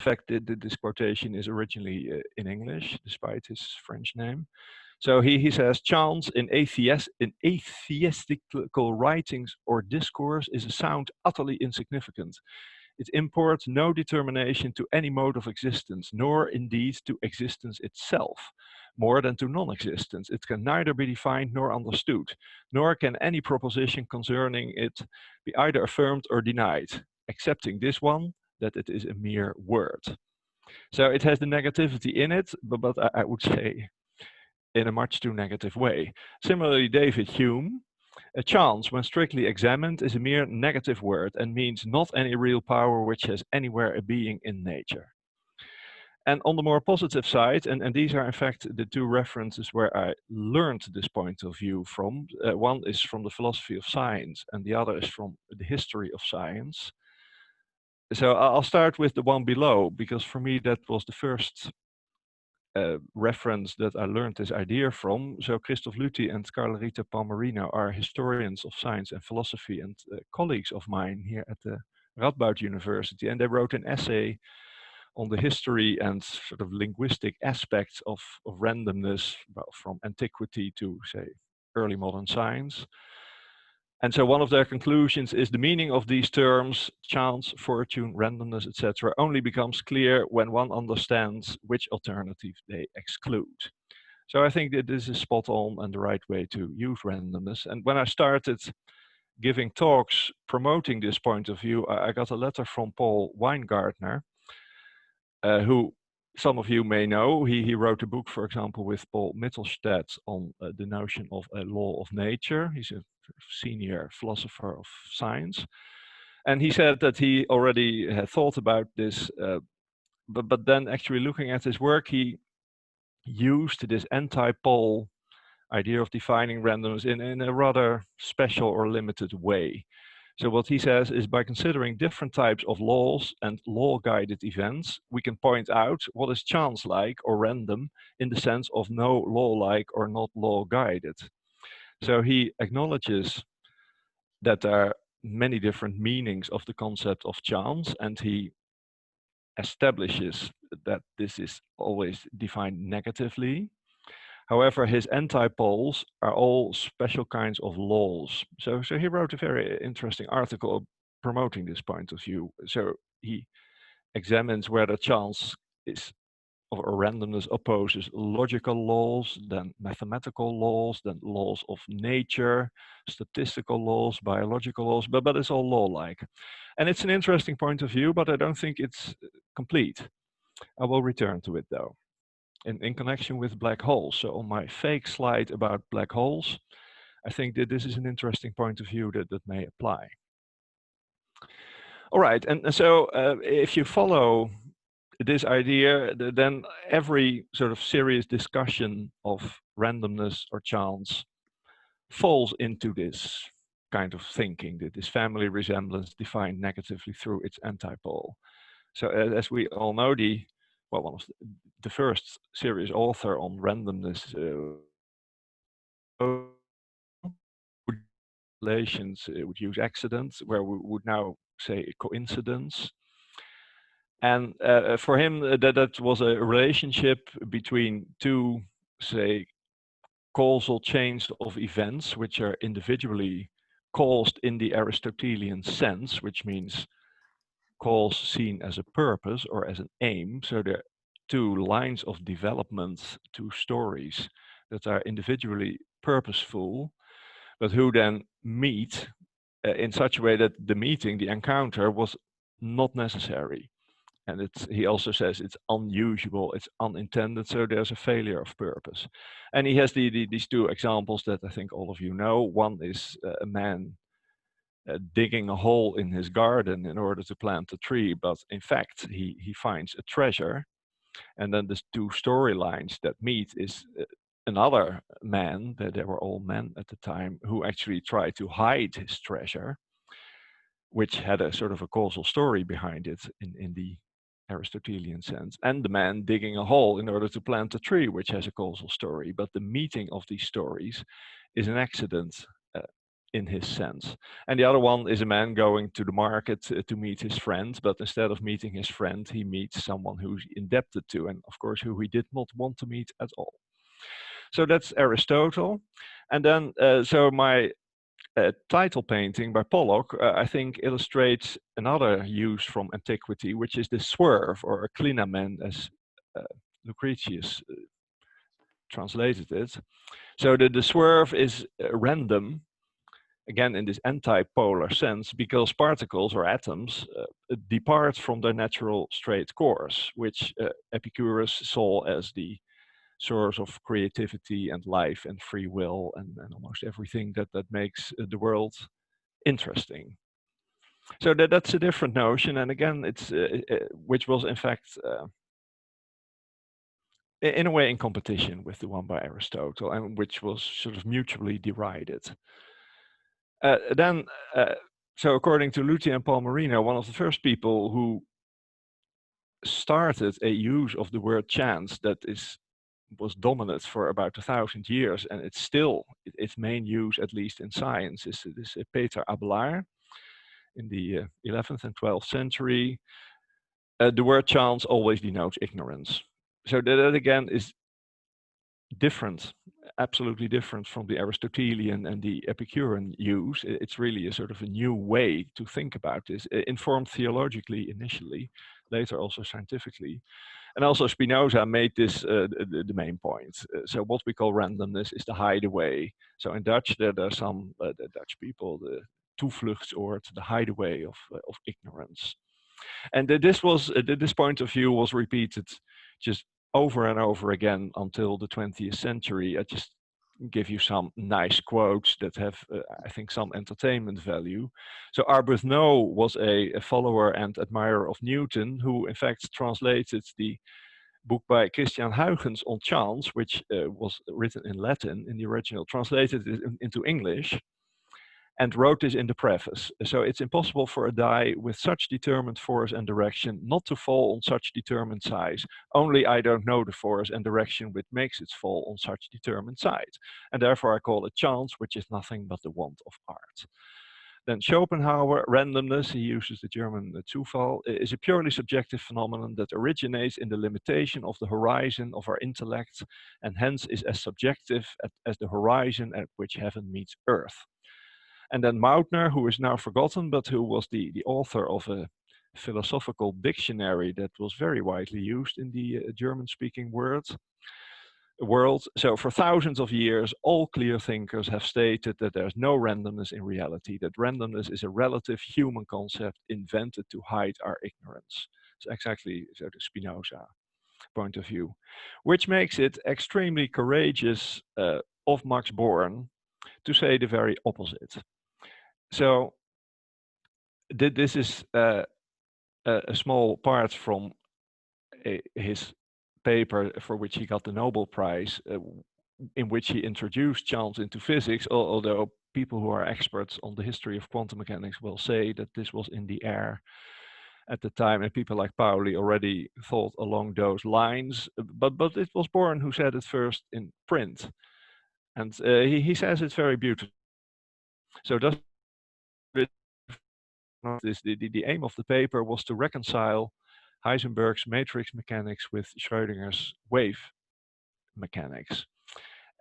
fact, this quotation is originally in English, despite his French name. So he says, chance in atheistical writings or discourse is a sound utterly insignificant. It imports no determination to any mode of existence, nor indeed to existence itself, more than to non-existence. It can neither be defined nor understood, nor can any proposition concerning it be either affirmed or denied, excepting this one, that it is a mere word. So it has the negativity in it, but I would say in a much too negative way. Similarly, David Hume, a chance, when strictly examined, is a mere negative word and means not any real power which has anywhere a being in nature. And on the more positive side, and these are in fact the two references where I learned this point of view from. One is from the philosophy of science and the other is from the history of science. So I'll start with the one below, because for me that was the first reference that I learned this idea from. So Christoph Lüthi and Carla Rita Palmerino are historians of science and philosophy and colleagues of mine here at the Radboud University, and they wrote an essay on the history and sort of linguistic aspects of randomness, well, from antiquity to, say, early modern science. And so one of their conclusions is the meaning of these terms, chance, fortune, randomness, etc., only becomes clear when one understands which alternative they exclude. So I think that this is spot on and the right way to use randomness. And when I started giving talks promoting this point of view, I got a letter from Paul Weingartner, who some of you may know. He wrote a book, for example, with Paul Mittelstadt on the notion of a law of nature. He's a senior philosopher of science. And he said that he already had thought about this, but then actually looking at his work, he used this anti-pole idea of defining randomness in a rather special or limited way. So what he says is, by considering different types of laws and law-guided events, we can point out what is chance-like or random in the sense of no law-like or not law-guided. So he acknowledges that there are many different meanings of the concept of chance, and he establishes that this is always defined negatively. However, his antipoles are all special kinds of laws. So he wrote a very interesting article promoting this point of view. So he examines whether chance is or randomness opposes logical laws, then mathematical laws, then laws of nature, statistical laws, biological laws, but it's all law-like. And it's an interesting point of view, but I don't think it's complete. I will return to it though. In connection with black holes. So on my fake slide about black holes, I think that this is an interesting point of view that may apply. All right, and so if you follow this idea, then every sort of serious discussion of randomness or chance falls into this kind of thinking, that this family resemblance defined negatively through its antipole. So as we all know, one of the first serious author on randomness relations would use accidents, where we would now say coincidence. And for him, that was a relationship between two, say, causal chains of events, which are individually caused in the Aristotelian sense, which means cause seen as a purpose or as an aim. So there are two lines of development, two stories that are individually purposeful, but who then meet in such a way that the meeting, the encounter, was not necessary. And he also says it's unusual, it's unintended, so there's a failure of purpose. And he has these two examples that I think all of you know. One is a man digging a hole in his garden in order to plant a tree, but in fact he finds a treasure. And then the two storylines that meet is another man, they were all men at the time, who actually tried to hide his treasure, which had a sort of a causal story behind it in the Aristotelian sense, and the man digging a hole in order to plant a tree, which has a causal story. But the meeting of these stories is an accident. in his sense. And the other one is a man going to the market to meet his friend, but instead of meeting his friend, he meets someone who's indebted to, and of course, who he did not want to meet at all. So that's Aristotle. And then, so my title painting by Pollock, I think, illustrates another use from antiquity, which is the swerve, or a clinamen, as Lucretius translated it. So the swerve is random, again in this anti-polar sense, because particles or atoms depart from their natural straight course, which Epicurus saw as the source of creativity and life and free will and almost everything that makes the world interesting. So that's a different notion, and again, it's which was in fact in a way in competition with the one by Aristotle, and which was sort of mutually derided. Then, so according to Luthi and Palmerino, one of the first people who started a use of the word chance that was dominant for about 1,000 years, and it's still its main use, at least in science, is Peter Abelard in the 11th and 12th century. The word chance always denotes ignorance. So that again is different, absolutely different from the Aristotelian and the Epicurean use. It's really a sort of a new way to think about this, informed theologically initially, later also scientifically. And also Spinoza made this the main point. So what we call randomness is the hideaway. So in Dutch, there are some the Dutch people, the toevluchtsoord, the hideaway of ignorance. And this point of view was repeated just over and over again until the 20th century. I just give you some nice quotes that have, I think, some entertainment value. So Arbuthnot was a follower and admirer of Newton, who in fact translated the book by Christian Huygens on chance, which was written in Latin in the original, translated it into English, and wrote this in the preface. So it's impossible for a die with such determined force and direction not to fall on such determined size. Only I don't know the force and direction which makes it fall on such determined size. And therefore I call it chance, which is nothing but the want of art. Then Schopenhauer, randomness, he uses the German Zufall, is a purely subjective phenomenon that originates in the limitation of the horizon of our intellect, and hence is as subjective as the horizon at which heaven meets earth. And then Mautner, who is now forgotten, but who was the author of a philosophical dictionary that was very widely used in the German-speaking world. So for thousands of years, all clear thinkers have stated that there's no randomness in reality, that randomness is a relative human concept invented to hide our ignorance. It's exactly so the Spinoza point of view, which makes it extremely courageous of Max Born to say the very opposite. So this is a small part from his paper for which he got the Nobel Prize, in which he introduced chance into physics, although people who are experts on the history of quantum mechanics will say that this was in the air at the time, and people like Pauli already thought along those lines, but it was Born who said it first in print. And he says it's very beautiful. So does the aim of the paper was to reconcile Heisenberg's matrix mechanics with Schrödinger's wave mechanics.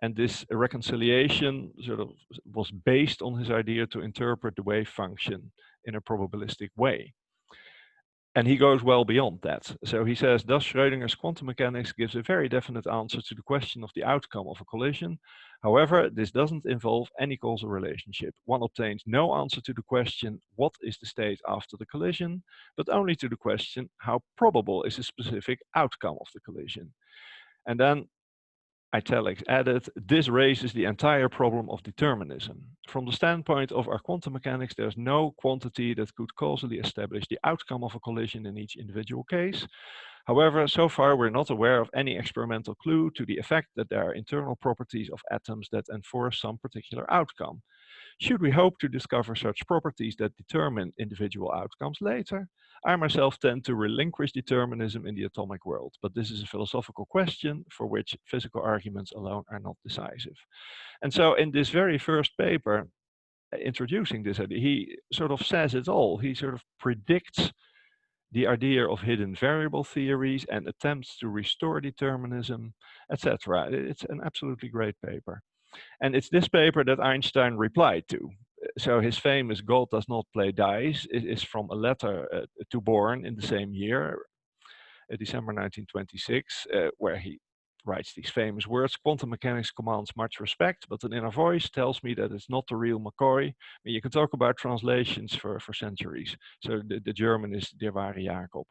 And this reconciliation sort of was based on his idea to interpret the wave function in a probabilistic way. And he goes well beyond that. So he says, thus Schrödinger's quantum mechanics gives a very definite answer to the question of the outcome of a collision. However, this doesn't involve any causal relationship. One obtains no answer to the question, what is the state after the collision, but only to the question, how probable is the specific outcome of the collision. And then italics added, this raises the entire problem of determinism. From the standpoint of our quantum mechanics, there's no quantity that could causally establish the outcome of a collision in each individual case. However, so far we're not aware of any experimental clue to the effect that there are internal properties of atoms that enforce some particular outcome. Should we hope to discover such properties that determine individual outcomes later? I myself tend to relinquish determinism in the atomic world, but this is a philosophical question for which physical arguments alone are not decisive. And so in this very first paper, introducing this idea. He sort of says it all. He sort of predicts the idea of hidden variable theories and attempts to restore determinism, etc. It's an absolutely great paper. And it's this paper that Einstein replied to. So his famous God does not play dice is from a letter to Born in the same year, December 1926, where he writes these famous words: quantum mechanics commands much respect, but an inner voice tells me that it's not the real McCoy. I mean, you can talk about translations for centuries. So the German is Der wahre Jacob.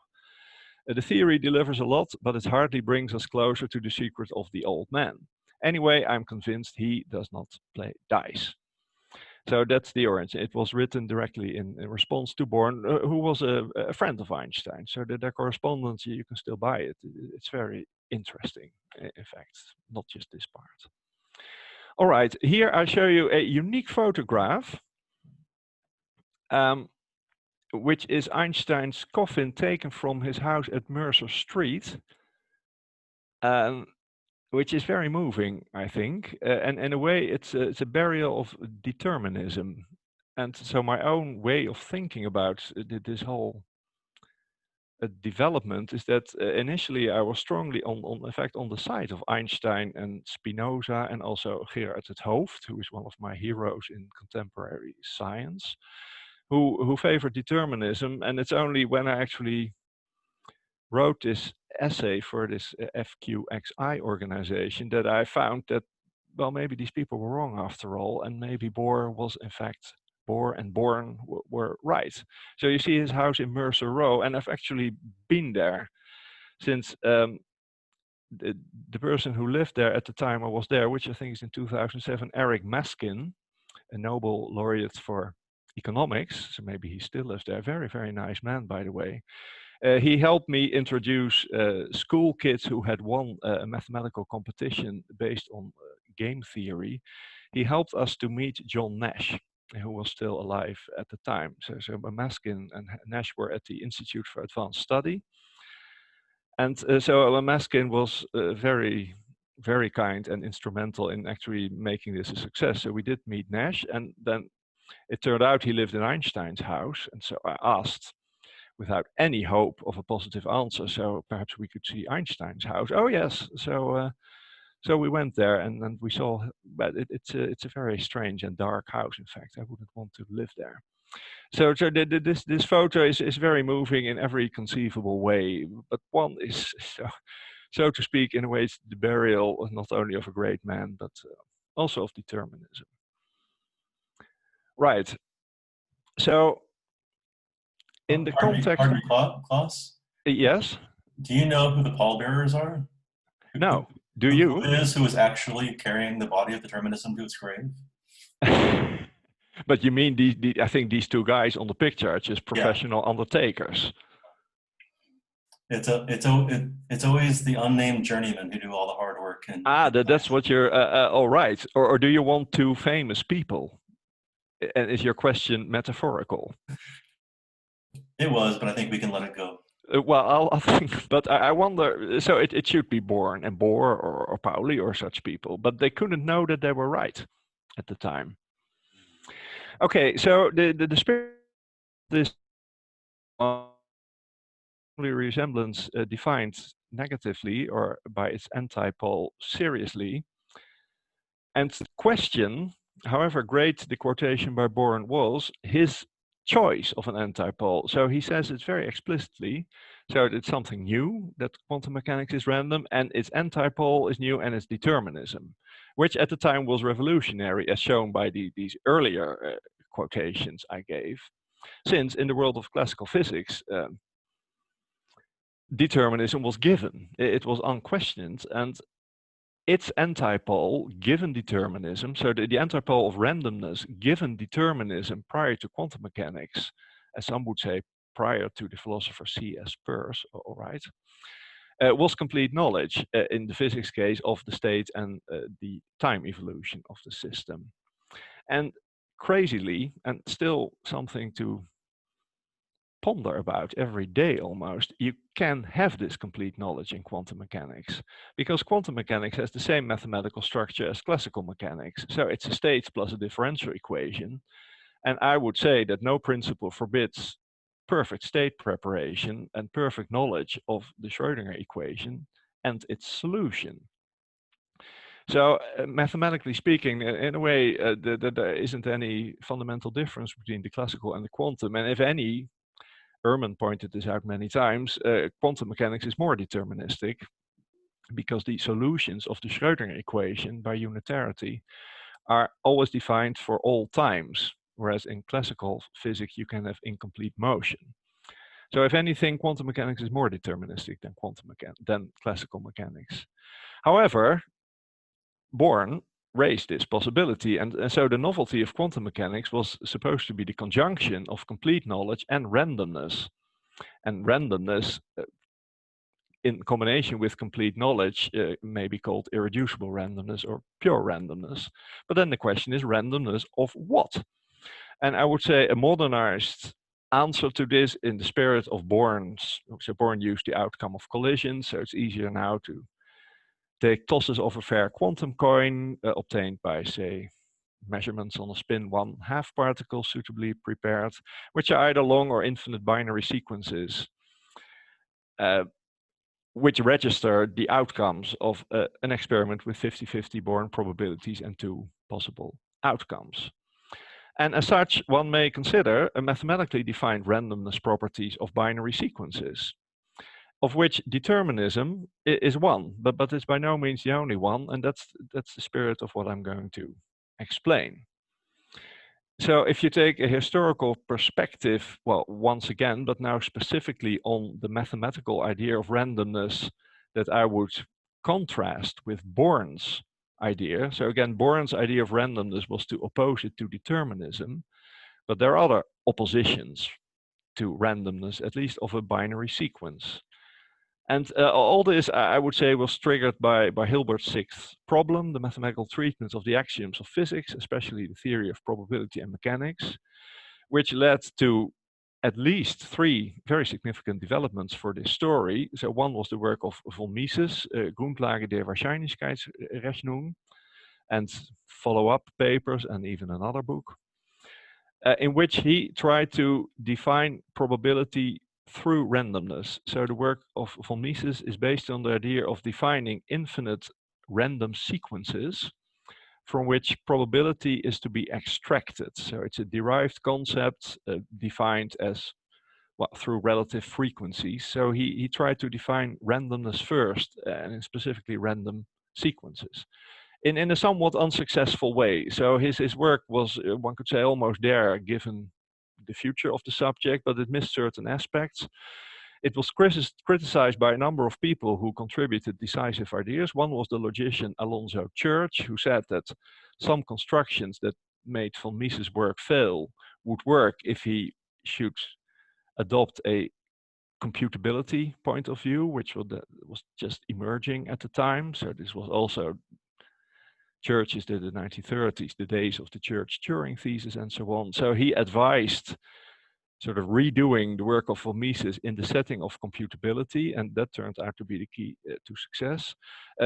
The theory delivers a lot, but it hardly brings us closer to the secret of the old man. Anyway, I'm convinced he does not play dice. So that's the origin. It was written directly in response to Born, who was a friend of Einstein. So their correspondence, you can still buy it. It's very interesting, in fact, not just this part. All right, here I show you a unique photograph, which is Einstein's coffin taken from his house at Mercer Street. Which is very moving, I think. And in a way, it's a burial of determinism. And so my own way of thinking about this whole development is that initially I was strongly in fact, on the side of Einstein and Spinoza, and also Gerard 't Hooft, who is one of my heroes in contemporary science, who favored determinism. And it's only when I actually wrote this essay for this FQXI organization that I found that, well, maybe these people were wrong after all, and maybe Bohr was in fact, Bohr and Born were right. So you see his house in Mercer Row, and I've actually been there since the person who lived there at the time I was there, which I think is in 2007, Eric Maskin, a Nobel laureate for economics, so maybe he still lives there. Very, very nice man, by the way. He helped me introduce school kids who had won a mathematical competition based on game theory. He helped us to meet John Nash, who was still alive at the time. So Maskin and Nash were at the Institute for Advanced Study. And so Maskin was very, very kind and instrumental in actually making this a success. So we did meet Nash, and then it turned out he lived in Einstein's house. And so I asked, without any hope of a positive answer, so perhaps we could see Einstein's house. Oh yes, so we went there, and we saw, but it's a very strange and dark house. In fact, I wouldn't want to live there. So this photo is very moving in every conceivable way, but one is so to speak, in a way, it's the burial not only of a great man, but also of determinism. Right. So in the context, pardon me, Klaas? yes. Do you know who the pallbearers are? No. Do you? Who is actually carrying the body of determinism to its grave? But you mean I think these two guys on the picture are just professional undertakers. It's always the unnamed journeymen who do all the hard work. That's what you're. All right. Or do you want two famous people? And is your question metaphorical? It was, but I think we can let it go. Well, I'll think, but I wonder. So it should be Born and Bohr or Pauli or such people, but they couldn't know that they were right at the time. Okay, so the spirit of this resemblance defined negatively or by its antipole seriously. And the question, however great the quotation by Born was, his choice of an antipole. So he says it very explicitly. So it's something new, that quantum mechanics is random, and its antipole is new, and it's determinism, which at the time was revolutionary, as shown by these earlier quotations I gave. Since in the world of classical physics, determinism was given. It was unquestioned, and its antipole given determinism, so the antipole of randomness given determinism prior to quantum mechanics, as some would say prior to the philosopher C.S. Peirce, all right, was complete knowledge in the physics case of the state and the time evolution of the system. And crazily, and still something to ponder about every day almost, you can have this complete knowledge in quantum mechanics, because quantum mechanics has the same mathematical structure as classical mechanics. So it's a state plus a differential equation. And I would say that no principle forbids perfect state preparation and perfect knowledge of the Schrödinger equation and its solution. So mathematically speaking, in a way, there isn't any fundamental difference between the classical and the quantum. And if any, Ehrman pointed this out many times, quantum mechanics is more deterministic because the solutions of the Schrödinger equation by unitarity are always defined for all times, whereas in classical physics you can have incomplete motion. So if anything, quantum mechanics is more deterministic than classical mechanics. However, Born raised this possibility, and so the novelty of quantum mechanics was supposed to be the conjunction of complete knowledge and randomness. And randomness, in combination with complete knowledge, may be called irreducible randomness or pure randomness. But then the question is randomness of what? And I would say a modernized answer to this, in the spirit of Born's, so Born used the outcome of collisions, so it's easier now to take tosses of a fair quantum coin obtained by, say, measurements on a spin 1/2 particle suitably prepared, which are either long or infinite binary sequences, which register the outcomes of an experiment with 50-50 Born probabilities and 2 possible outcomes. And as such, one may consider a mathematically defined randomness properties of binary sequences, of which determinism is one, but it's by no means the only one, and that's the spirit of what I'm going to explain. So if you take a historical perspective, well, once again, but now specifically on the mathematical idea of randomness that I would contrast with Born's idea. So again, Born's idea of randomness was to oppose it to determinism, but there are other oppositions to randomness, at least of a binary sequence. And all this, I would say, was triggered by Hilbert's sixth problem, the mathematical treatment of the axioms of physics, especially the theory of probability and mechanics, which led to at least 3 very significant developments for this story. So one was the work of von Mises, Grundlage der Wahrscheinlichkeitsrechnung, and follow-up papers, and even another book, in which he tried to define probability through randomness. So the work of von Mises is based on the idea of defining infinite random sequences from which probability is to be extracted. So it's a derived concept defined as, well, through relative frequencies. So he tried to define randomness first, and specifically random sequences, in a somewhat unsuccessful way. So his work was, one could say, almost there given the future of the subject, but it missed certain aspects. It was criticized by a number of people who contributed decisive ideas. One was the logician Alonzo Church, who said that some constructions that made von Mises' work fail would work if he should adopt a computability point of view, which was just emerging at the time. So this was also Churches did the 1930s, the days of the Church-Turing thesis and so on. So he advised sort of redoing the work of von Mises in the setting of computability, and that turned out to be the key to success.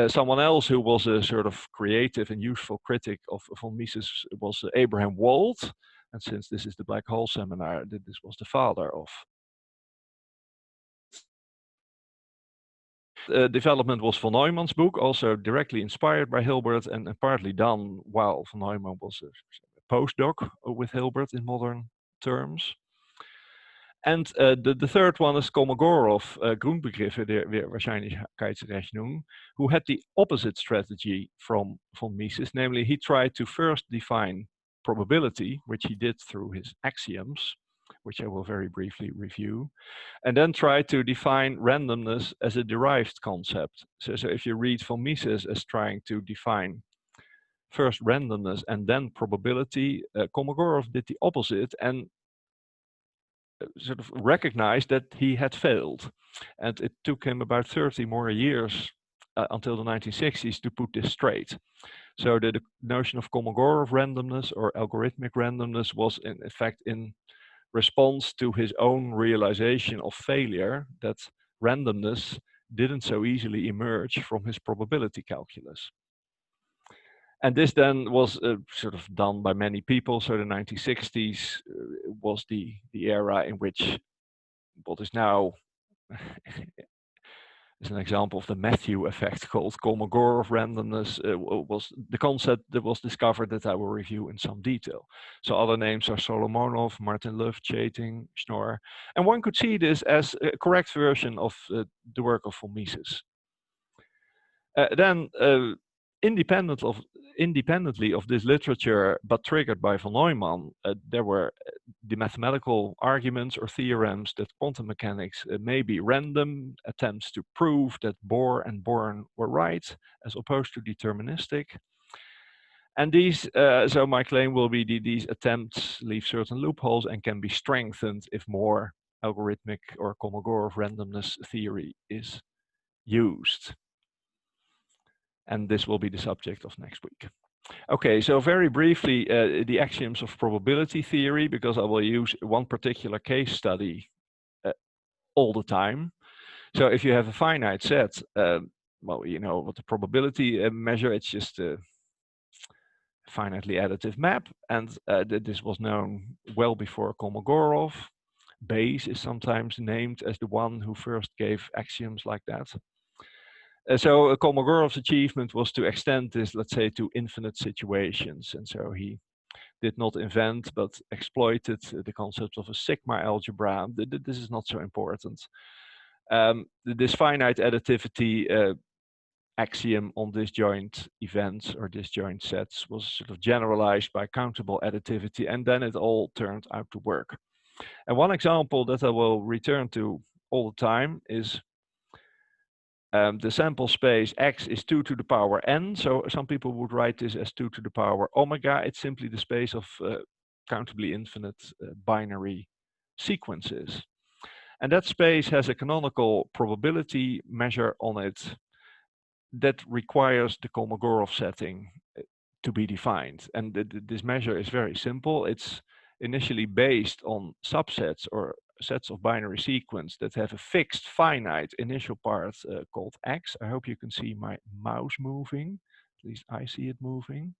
Someone else who was a sort of creative and useful critic of von Mises was Abraham Wald, and since this is the black hole seminar, this was the father of development was von Neumann's book, also directly inspired by Hilbert and partly done while von Neumann was a postdoc with Hilbert in modern terms. And the third one is Kolmogorov, Grundbegriffe der Wahrscheinlichkeitsrechnung, who had the opposite strategy from von Mises, namely he tried to first define probability, which he did through his axioms, which I will very briefly review, and then try to define randomness as a derived concept. So if you read von Mises as trying to define first randomness and then probability, Kolmogorov did the opposite and sort of recognized that he had failed. And it took him about 30 more years until the 1960s to put this straight. So the notion of Kolmogorov randomness or algorithmic randomness was in effect in response to his own realization of failure that randomness didn't so easily emerge from his probability calculus. And this then was sort of done by many people. So the 1960s was the era in which what is now is an example of the Matthew effect called Kolmogorov randomness was the concept that was discovered that I will review in some detail. So other names are Solomonoff, Martin Löf, Chaitin, Schnorr. And one could see this as a correct version of the work of von Mises. Then independently of this literature, but triggered by von Neumann, there were the mathematical arguments or theorems that quantum mechanics may be random, attempts to prove that Bohr and Born were right, as opposed to deterministic. And these, so my claim will be these attempts leave certain loopholes and can be strengthened if more algorithmic or Kolmogorov randomness theory is used. And this will be the subject of next week. Okay, so very briefly, the axioms of probability theory, because I will use one particular case study all the time. So if you have a finite set, well, you know what the probability measure, it's just a finitely additive map. And this was known well before Kolmogorov. Bayes is sometimes named as the one who first gave axioms like that. So Kolmogorov's achievement was to extend this, let's say, to infinite situations. And so he did not invent, but exploited the concept of a sigma algebra. This is not so important. This finite additivity axiom on disjoint events or disjoint sets was sort of generalized by countable additivity, and then it all turned out to work. And one example that I will return to all the time is the sample space x is 2 to the power n. So some people would write this as 2 to the power omega. It's simply the space of countably infinite binary sequences. And that space has a canonical probability measure on it that requires the Kolmogorov setting to be defined. And this measure is very simple. It's initially based on subsets or sets of binary sequence that have a fixed finite initial part called x. I hope you can see my mouse moving. At least I see it moving.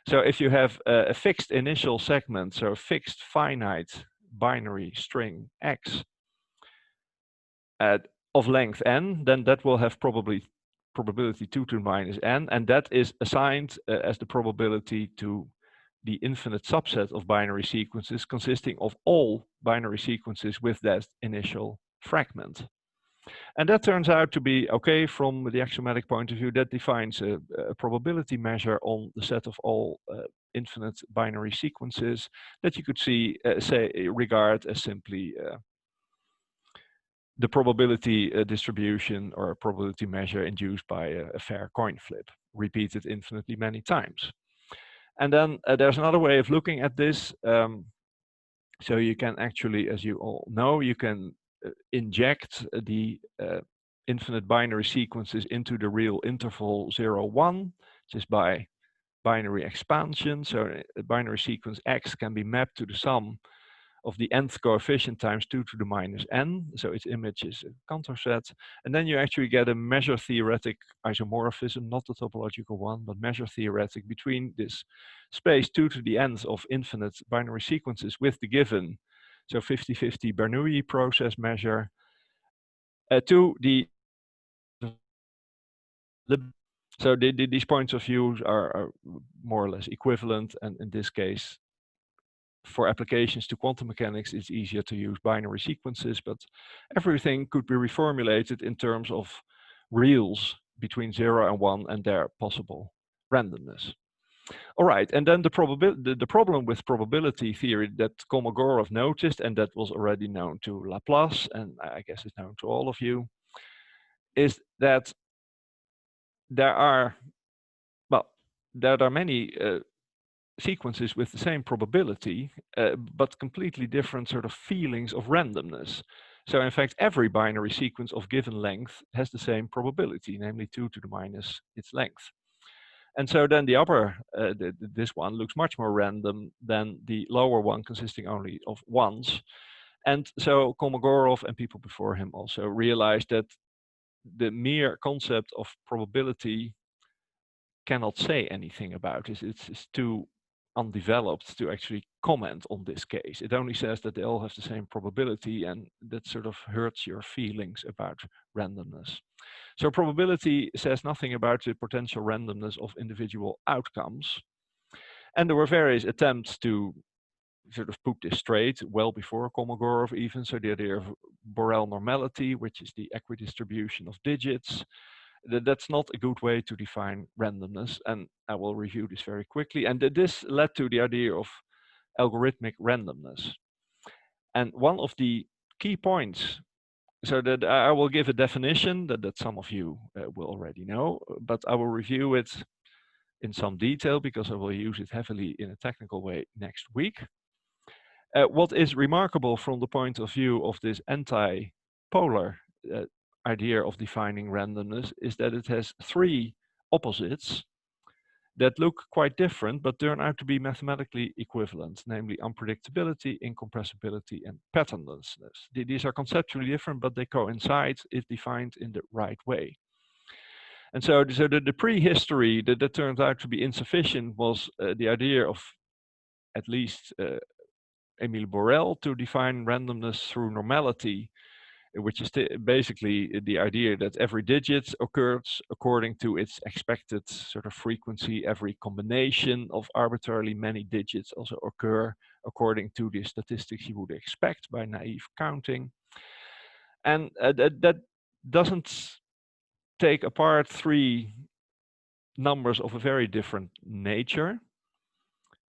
So if you have a fixed initial segment, so a fixed finite binary string x of length n, then that will have probability 2 to the minus n, and that is assigned as the probability to the infinite subset of binary sequences consisting of all binary sequences with that initial fragment. And that turns out to be okay from the axiomatic point of view. That defines a probability measure on the set of all infinite binary sequences that you could see, regard as simply the probability distribution or a probability measure induced by a fair coin flip, repeated infinitely many times. And then there's another way of looking at this. So you can actually, as you all know, you can inject the infinite binary sequences into the real interval 0, 1, just by binary expansion. So a binary sequence x can be mapped to the sum of the nth coefficient times 2 to the minus n. So its image is a Cantor set. And then you actually get a measure theoretic isomorphism, not the topological one, but measure theoretic between this space 2 to the nth of infinite binary sequences with the given, so 50-50 Bernoulli process measure to the so these points of view are more or less equivalent, and in this case, for applications to quantum mechanics, it's easier to use binary sequences, but everything could be reformulated in terms of reals between 0 and 1 and their possible randomness. All right, and then the problem with probability theory that Kolmogorov noticed, and that was already known to Laplace, and I guess it's known to all of you, is that there are many sequences with the same probability, but completely different sort of feelings of randomness. So in fact, every binary sequence of given length has the same probability, namely 2 to the minus its length. And so then the upper, this one looks much more random than the lower one consisting only of ones. And so Kolmogorov and people before him also realized that the mere concept of probability cannot say anything about it. It's too undeveloped to actually comment on this case. It only says that they all have the same probability, and that sort of hurts your feelings about randomness. So probability says nothing about the potential randomness of individual outcomes. And there were various attempts to sort of put this straight well before Kolmogorov even. So the idea of Borel normality, which is the equidistribution of digits, that's not a good way to define randomness. And I will review this very quickly. And this led to the idea of algorithmic randomness. And one of the key points, so that I will give a definition that some of you will already know, but I will review it in some detail because I will use it heavily in a technical way next week. What is remarkable from the point of view of this anti-polar idea of defining randomness is that it has three opposites that look quite different but turn out to be mathematically equivalent, namely unpredictability, incompressibility, and patternlessness. These are conceptually different, but they coincide if defined in the right way. And so the prehistory that turned out to be insufficient was the idea of at least Emile Borel to define randomness through normality, which is basically the idea that every digit occurs according to its expected sort of frequency. Every combination of arbitrarily many digits also occur according to the statistics you would expect by naive counting. And that doesn't take apart three numbers of a very different nature.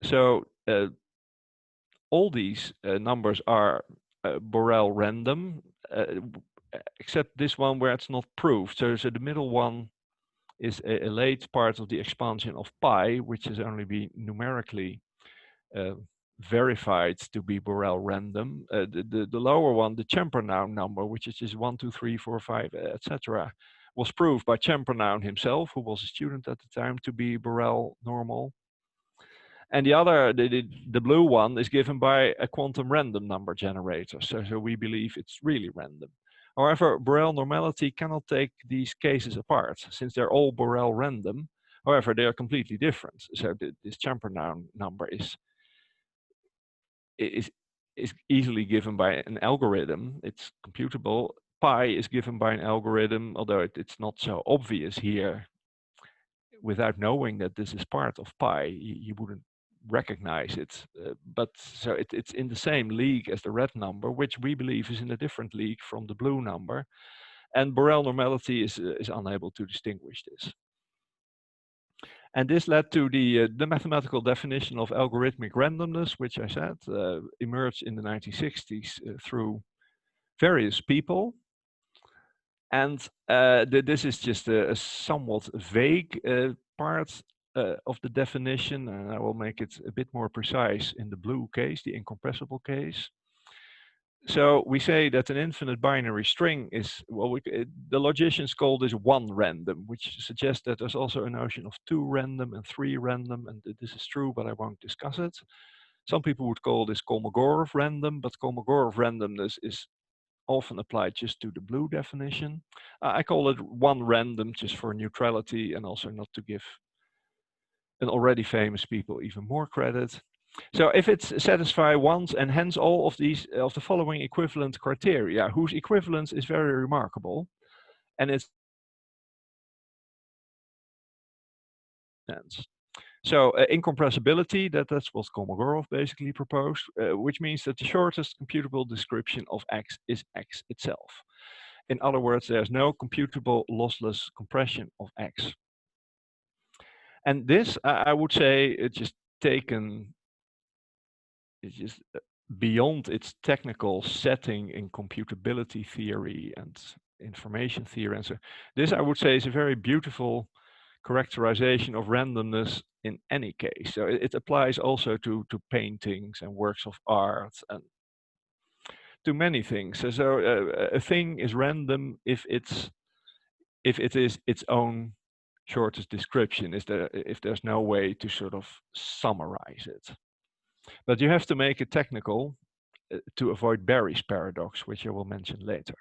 So all these numbers are Borel random, except this one where it's not proved. So the middle one is a late part of the expansion of pi, which has only been numerically verified to be Borel random. The lower one, the Champernowne number, which is just 1, 2, 3, 4, 5, etc., was proved by Champernowne himself, who was a student at the time, to be Borel normal. And the other, the blue one, is given by a quantum random number generator. So we believe it's really random. However, Borel normality cannot take these cases apart, since they're all Borel random. However, they are completely different. So this Champernowne number is easily given by an algorithm. It's computable. Pi is given by an algorithm, although it's not so obvious here. Without knowing that this is part of pi, you wouldn't recognize it, but so it's in the same league as the red number, which we believe is in a different league from the blue number, and Borel normality is unable to distinguish this. And this led to the mathematical definition of algorithmic randomness, which I said emerged in the 1960s through various people. And this is just a somewhat vague part of the definition, and I will make it a bit more precise in the blue case, the incompressible case. So we say that an infinite binary string is, well, the logicians call this one random, which suggests that there's also a notion of 2 random and 3 random, and this is true, but I won't discuss it. Some people would call this Kolmogorov random, but Kolmogorov randomness is often applied just to the blue definition. I call it one random just for neutrality and also not to give an already famous people even more credit. So if it's satisfy ones and hence all of these of the following equivalent criteria, whose equivalence is very remarkable, and it's sense. So incompressibility, that's what Kolmogorov basically proposed, which means that the shortest computable description of X is X itself. In other words, there's no computable lossless compression of X. And this, I would say, it's just taken, it's just beyond its technical setting in computability theory and information theory. And so this, I would say, is a very beautiful characterization of randomness in any case. So it applies also to paintings and works of art and to many things. So a thing is random if it is its own shortest description is there if there's no way to sort of summarize it. But you have to make it technical to avoid Berry's paradox, which I will mention later.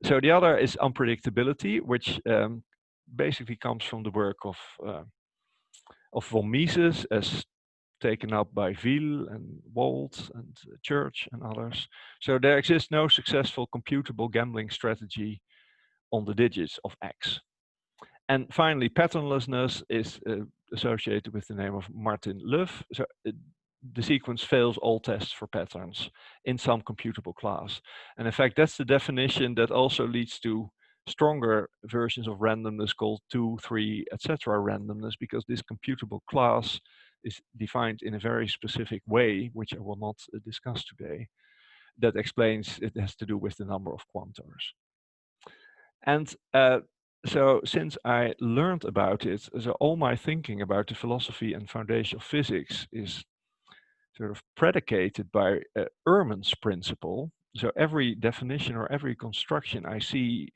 So the other is unpredictability, which basically comes from the work of von Mises, as taken up by Wiel and Wald and Church and others. So there exists no successful computable gambling strategy on the digits of X. And finally, patternlessness is associated with the name of Martin Löf. So the sequence fails all tests for patterns in some computable class. And in fact, that's the definition that also leads to stronger versions of randomness called 2, 3, etc. randomness, because this computable class is defined in a very specific way, which I will not discuss today, that explains it has to do with the number of quantors. And so since I learned about it, so all my thinking about the philosophy and foundation of physics is sort of predicated by Ehrman's principle. So every definition or every construction I see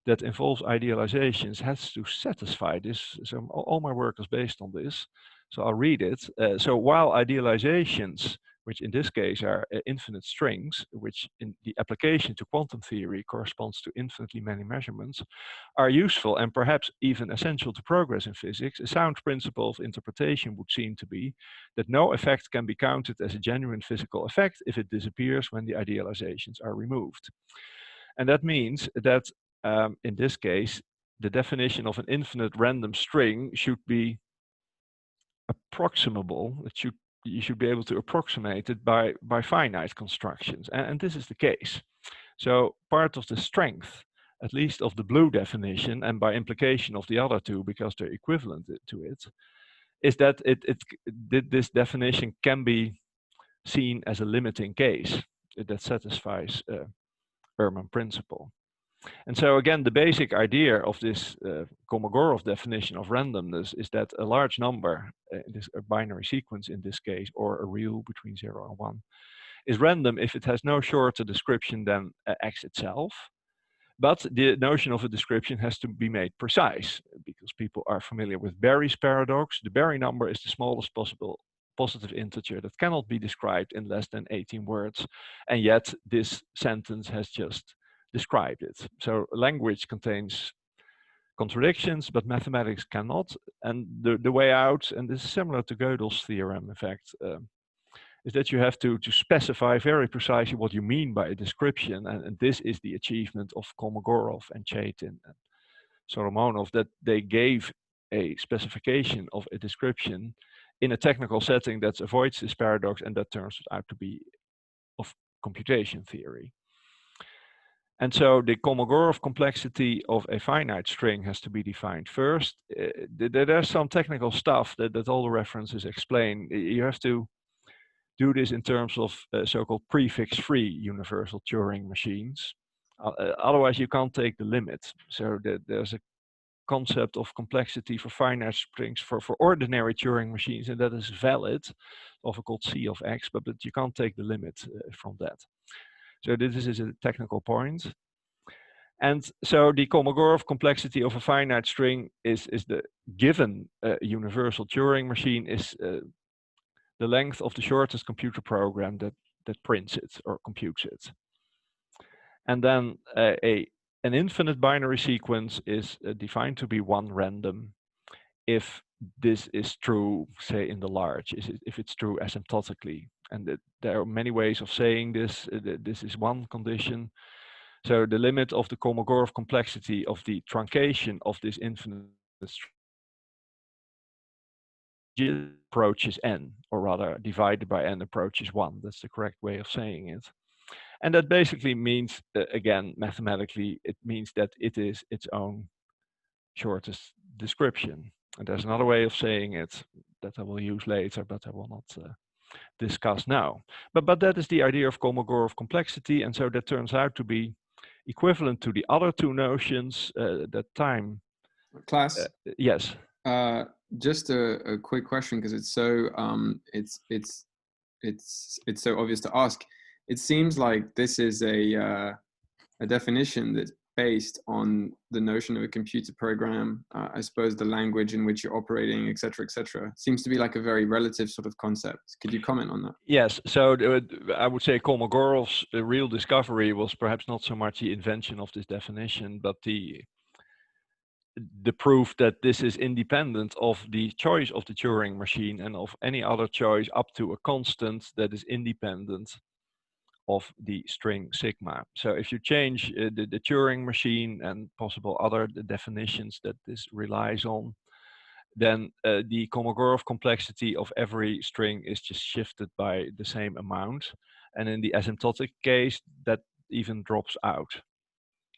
that involves idealizations has to satisfy this. So all my work is based on this. So I'll read it. So while idealizations, which in this case are infinite strings, which in the application to quantum theory corresponds to infinitely many measurements, are useful and perhaps even essential to progress in physics, a sound principle of interpretation would seem to be that no effect can be counted as a genuine physical effect if it disappears when the idealizations are removed. And that means that in this case, the definition of an infinite random string should be approximable. You should be able to approximate it by finite constructions. And this is the case. So part of the strength, at least of the blue definition, and by implication of the other two, because they're equivalent to it, is that this definition can be seen as a limiting case that satisfies Ehrman principle. And so again, the basic idea of this Kolmogorov definition of randomness is that a large number, a binary sequence in this case, or a real between 0 and 1, is random if it has no shorter description than X itself. But the notion of a description has to be made precise, because people are familiar with Berry's paradox. The Berry number is the smallest possible positive integer that cannot be described in less than 18 words. And yet this sentence has just described it. So language contains contradictions, but mathematics cannot. And the way out, and this is similar to Gödel's theorem, in fact, is that you have to specify very precisely what you mean by a description. And this is the achievement of Kolmogorov and Chaitin and Solomonoff, that they gave a specification of a description in a technical setting that avoids this paradox, and that turns out to be of computation theory. And so the Kolmogorov complexity of a finite string has to be defined first. There's some technical stuff that all the references explain. You have to do this in terms of so-called prefix-free universal Turing machines. Otherwise, you can't take the limit. So there's a concept of complexity for finite strings for ordinary Turing machines, and that is valid, often called C of X, but you can't take the limit from that. So this is a technical point. And so the Kolmogorov complexity of a finite string is the given universal Turing machine is the length of the shortest computer program that prints it or computes it. And then an infinite binary sequence is defined to be one random if this is true, say in the large, if it's true asymptotically. And there are many ways of saying this. This is one condition. So the limit of the Kolmogorov complexity of the truncation of this infinite approaches n, or rather divided by n approaches 1. That's the correct way of saying it. And that basically means, again, mathematically, it means that it is its own shortest description. And there's another way of saying it that I will use later, but I will not discuss now. But that is the idea of Kolmogorov complexity, and so that turns out to be equivalent to the other two notions that time. Klaas? Yes. Just a quick question, because it's so it's so obvious to ask. It seems like this is a definition that based on the notion of a computer program, I suppose the language in which you're operating, et cetera, seems to be like a very relative sort of concept. Could you comment on that? Yes, so I would say Kolmogorov's real discovery was perhaps not so much the invention of this definition, but the proof that this is independent of the choice of the Turing machine and of any other choice up to a constant that is independent of the string sigma. So if you change the Turing machine and possible other definitions that this relies on, then the Kolmogorov complexity of every string is just shifted by the same amount. And in the asymptotic case, that even drops out.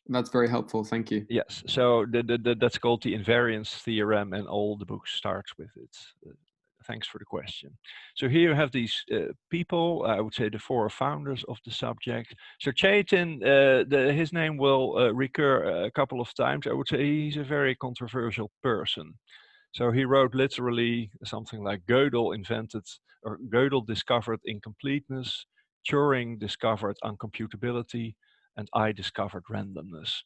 That's very helpful. Thank you. Yes, so that's called the invariance theorem, and all the books start with it. Thanks for the question. So here you have these people, I would say the four founders of the subject. So Chaitin, his name will recur a couple of times. I would say he's a very controversial person. So he wrote literally something like Gödel discovered incompleteness, Turing discovered uncomputability, and I discovered randomness.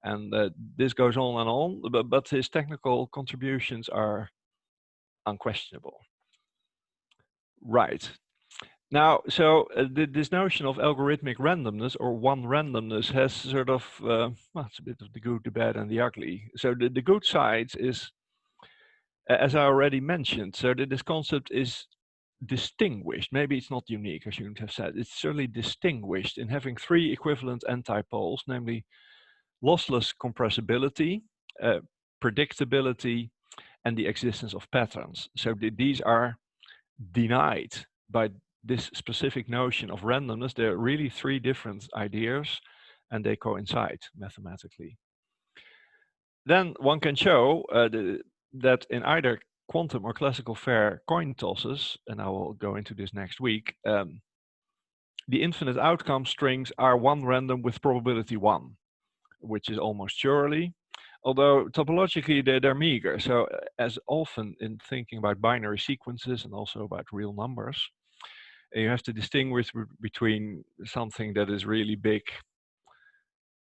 And this goes on and on, but his technical contributions are unquestionable. Right. Now, so this notion of algorithmic randomness or one randomness has sort of, well, it's a bit of the good, the bad, and the ugly. So the good side is, as I already mentioned, so that this concept is distinguished. Maybe it's not unique, I shouldn't have said. It's certainly distinguished in having three equivalent antipoles, namely lossless compressibility, predictability, and the existence of patterns. So these are denied by this specific notion of randomness. There are really three different ideas, and they coincide mathematically. Then one can show that in either quantum or classical fair coin tosses, and I will go into this next week, the infinite outcome strings are one random with probability 1, which is almost surely, although topologically they're meager. So as often in thinking about binary sequences and also about real numbers, you have to distinguish between something that is really big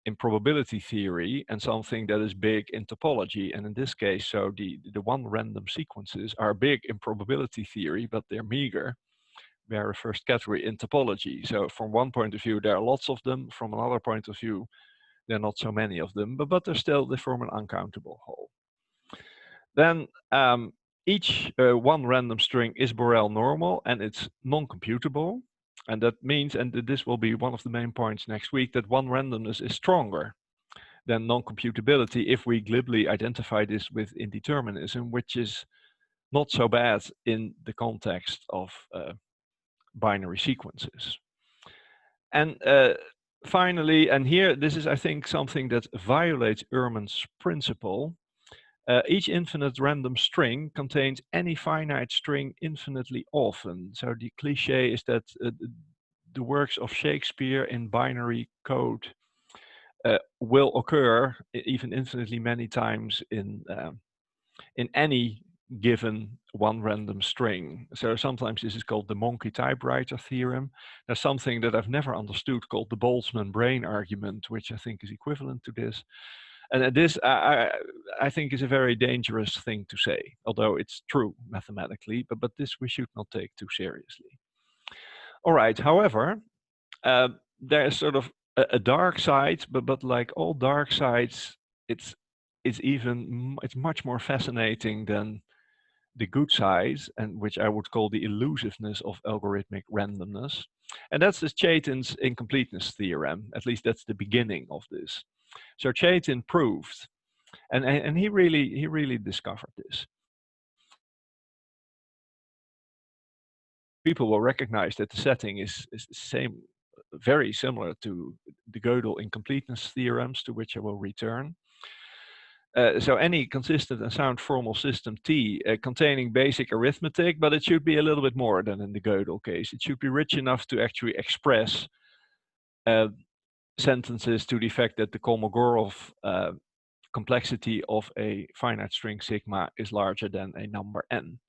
in probability theory and something that is big in topology. And in this case, so the one random sequences are big in probability theory, but they're meager. They're a first category in topology. So from one point of view, there are lots of them. From another point of view, there are not so many of them, but they form an uncountable whole. Then each one random string is Borel normal, and it's non-computable. And that means, and this will be one of the main points next week, that one randomness is stronger than non-computability if we glibly identify this with indeterminism, which is not so bad in the context of binary sequences. And finally, and here, this is, I think, something that violates Ehrman's principle. Each infinite random string contains any finite string infinitely often. So the cliche is that the works of Shakespeare in binary code will occur even infinitely many times in any given one random string. So sometimes this is called the monkey typewriter theorem. There's something that I've never understood called the Boltzmann brain argument, which I think is equivalent to this. And this, I think, is a very dangerous thing to say, although it's true mathematically, but this we should not take too seriously. All right, however, there's sort of a dark side, but like all dark sides, it's much more fascinating than the good side, and which I would call the elusiveness of algorithmic randomness. And that's the Chaitin's incompleteness theorem. At least that's the beginning of this. So Chaitin proved, and he really discovered this. People will recognize that the setting is same, very similar to the Gödel incompleteness theorems, to which I will return. So any consistent and sound formal system T containing basic arithmetic, but it should be a little bit more than in the Gödel case. It should be rich enough to actually express sentences to the effect that the Kolmogorov complexity of a finite string sigma is larger than a number n.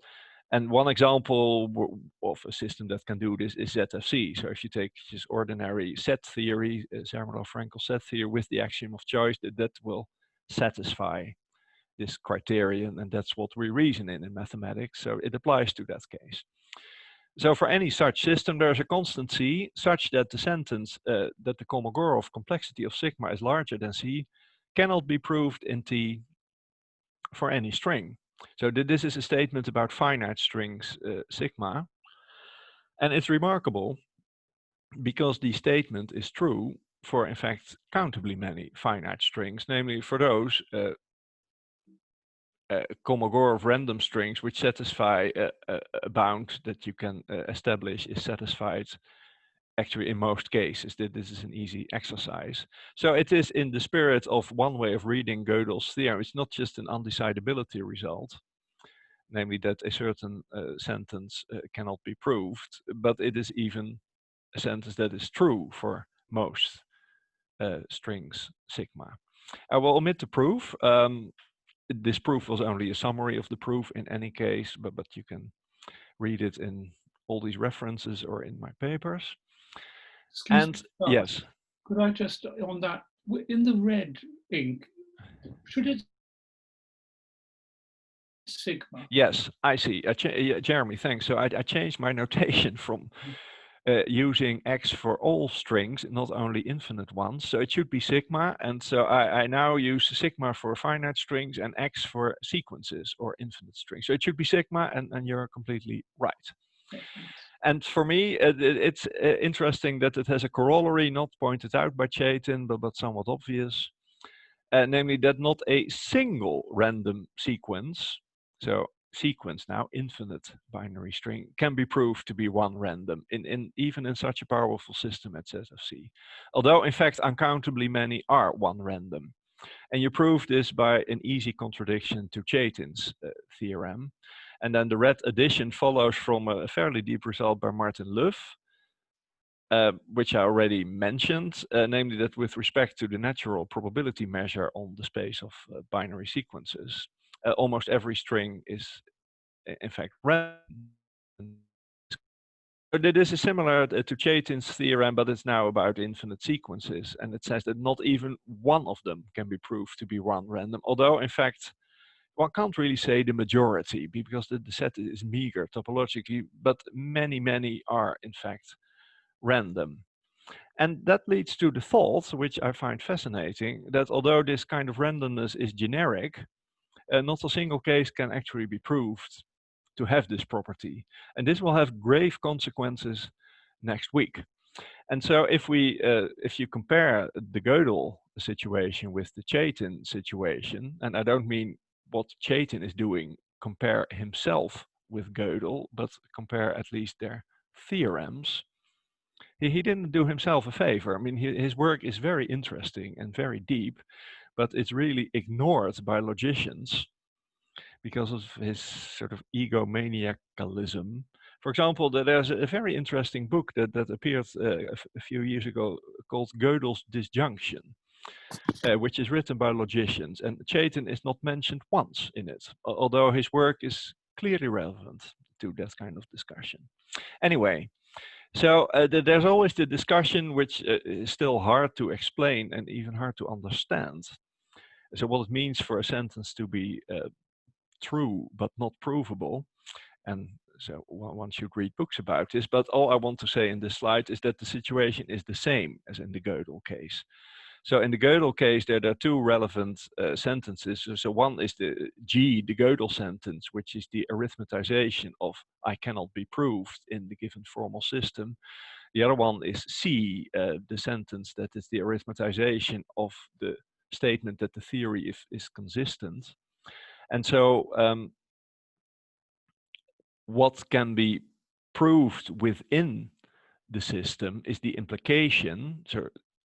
And one example of a system that can do this is ZFC. So if you take just ordinary set theory, Zermelo-Fraenkel set theory with the axiom of choice, that will satisfy this criterion, and that's what we reason in mathematics. So it applies to that case. So for any such system, there's a constant C such that the sentence that the Kolmogorov complexity of sigma is larger than C cannot be proved in T for any string. So this is a statement about finite strings sigma. And it's remarkable because the statement is true for, in fact, countably many finite strings, namely for those Kolmogorov random strings which satisfy a bound that you can establish is satisfied actually in most cases. This is an easy exercise. So it is in the spirit of one way of reading Gödel's theorem. It's not just an undecidability result, namely that a certain sentence cannot be proved, but it is even a sentence that is true for most strings sigma. I will omit the proof. This proof was only a summary of the proof in any case, but you can read it in all these references or in my papers. Excuse me, yes. Could I just, on that, in the red ink, should it sigma? Yes, I see. Jeremy, thanks. So I changed my notation from using X for all strings, not only infinite ones. So it should be sigma. And so I now use sigma for finite strings and X for sequences or infinite strings. So it should be sigma, and you're completely right. And for me, it's interesting that it has a corollary not pointed out by Chaitin, but somewhat obvious, namely that not a single random sequence, so sequence now, infinite binary string, can be proved to be one random, even in such a powerful system as ZFC. Although, in fact, uncountably many are one random. And you prove this by an easy contradiction to Chaitin's theorem. And then the red addition follows from a fairly deep result by Martin Löf, which I already mentioned, namely that with respect to the natural probability measure on the space of binary sequences, almost every string is in fact random. So this is similar to Chaitin's theorem, but it's now about infinite sequences, and it says that not even one of them can be proved to be one random, although in fact one can't really say the majority because the set is meager topologically, but many are in fact random. And that leads to the thought, which I find fascinating, that although this kind of randomness is generic, not a single case can actually be proved to have this property. And this will have grave consequences next week. And so if you compare the Gödel situation with the Chaitin situation, and I don't mean what Chaitin is doing, compare himself with Gödel, but compare at least their theorems, he didn't do himself a favor. I mean, his work is very interesting and very deep, but it's really ignored by logicians because of his sort of egomaniacalism. For example, there's a very interesting book that appeared a few years ago called Gödel's Disjunction, which is written by logicians, and Chaitin is not mentioned once in it, although his work is clearly relevant to that kind of discussion. Anyway, so there's always the discussion, which is still hard to explain and even hard to understand. So what it means for a sentence to be true but not provable. And so one should read books about this, but all I want to say in this slide is that the situation is the same as in the Gödel case. So in the Gödel case, there are two relevant sentences. So one is the G, the Gödel sentence, which is the arithmetization of I cannot be proved in the given formal system. The other one is C, the sentence that is the arithmetization of the statement that the theory is consistent. And so what can be proved within the system is the implication, so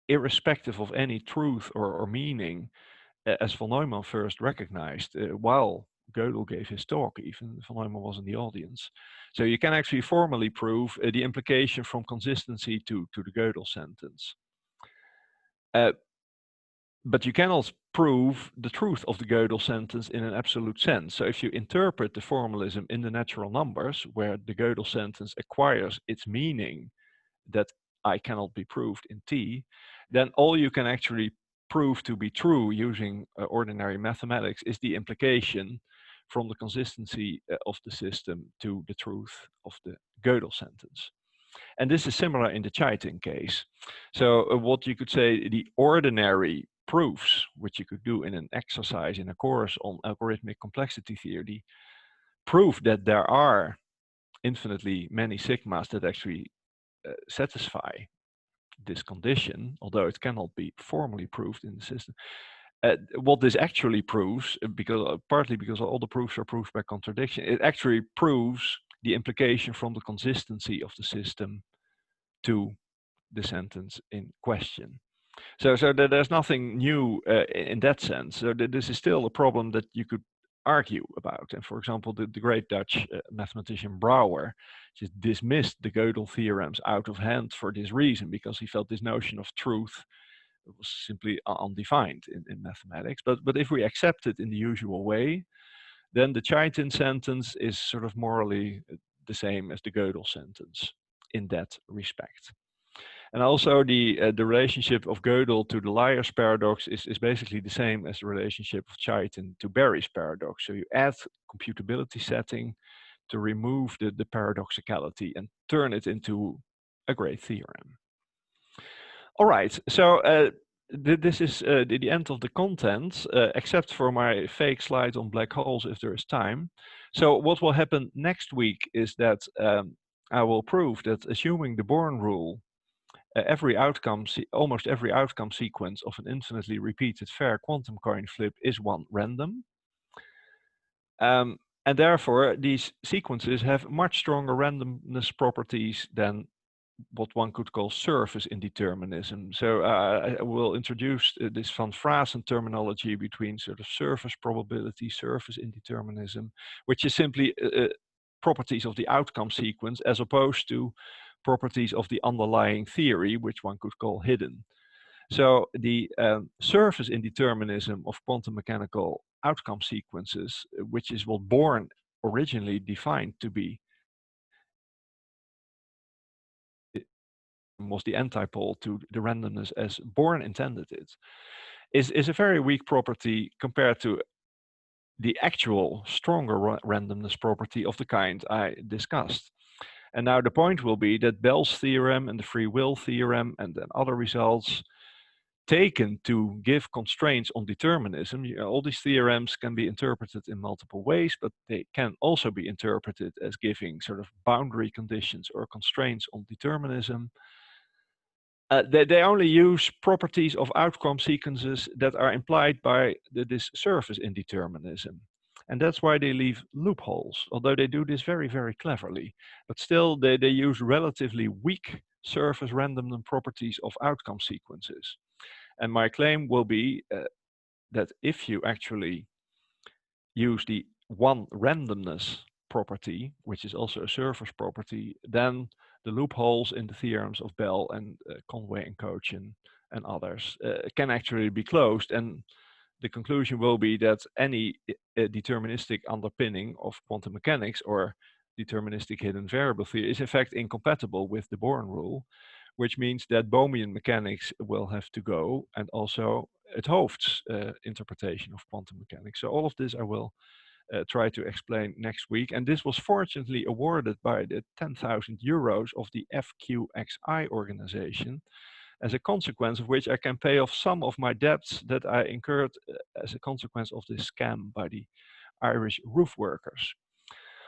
irrespective of any truth or meaning, as von Neumann first recognized while Gödel gave his talk, even von Neumann was in the audience. So you can actually formally prove the implication from consistency to the Gödel sentence. but you cannot prove the truth of the Gödel sentence in an absolute sense. So if you interpret the formalism in the natural numbers, where the Gödel sentence acquires its meaning that I cannot be proved in T, then all you can actually prove to be true using ordinary mathematics is the implication from the consistency of the system to the truth of the Gödel sentence. And this is similar in the Chaitin case. So what you could say, the ordinary proofs, which you could do in an exercise in a course on algorithmic complexity theory, prove that there are infinitely many sigmas that actually satisfy this condition, although it cannot be formally proved in the system. What this actually proves, partly because all the proofs are proved by contradiction, it actually proves the implication from the consistency of the system to the sentence in question. So there's nothing new in that sense. So this is still a problem that you could argue about. And for example, the great Dutch mathematician Brouwer just dismissed the Gödel theorems out of hand for this reason, because he felt this notion of truth was simply undefined in mathematics. But if we accept it in the usual way, then the Chaitin sentence is sort of morally the same as the Gödel sentence in that respect. And also the relationship of Gödel to the liar's paradox is basically the same as the relationship of Chaitin to Berry's paradox. So you add computability setting to remove the paradoxicality and turn it into a great theorem. All right, so this is the end of the content, except for my fake slide on black holes if there is time. So what will happen next week is that I will prove that assuming the Born rule, almost every outcome sequence of an infinitely repeated fair quantum coin flip is one random. And therefore, these sequences have much stronger randomness properties than what one could call surface indeterminism. So I will introduce this Van Fraassen terminology between sort of surface probability, surface indeterminism, which is simply properties of the outcome sequence as opposed to properties of the underlying theory, which one could call hidden. So the surface indeterminism of quantum mechanical outcome sequences, which is what Born originally defined to be, was the antipole to the randomness as Born intended it, is a very weak property compared to the actual stronger randomness property of the kind I discussed. And now the point will be that Bell's theorem and the free will theorem and then other results taken to give constraints on determinism. All these theorems can be interpreted in multiple ways, but they can also be interpreted as giving sort of boundary conditions or constraints on determinism. They only use properties of outcome sequences that are implied by this surface indeterminism. And that's why they leave loopholes, although they do this very, very cleverly. But still, they use relatively weak surface randomness properties of outcome sequences. And my claim will be that if you actually use the one randomness property, which is also a surface property, then the loopholes in the theorems of Bell and Conway and Cochin and others can actually be closed. And the conclusion will be that any deterministic underpinning of quantum mechanics or deterministic hidden variable theory is in fact incompatible with the Born rule, which means that Bohmian mechanics will have to go, and also het Hooft's interpretation of quantum mechanics. So all of this I will try to explain next week. And this was fortunately awarded by the 10,000 euros of the FQXI organization, as a consequence of which I can pay off some of my debts that I incurred as a consequence of this scam by the Irish roof workers.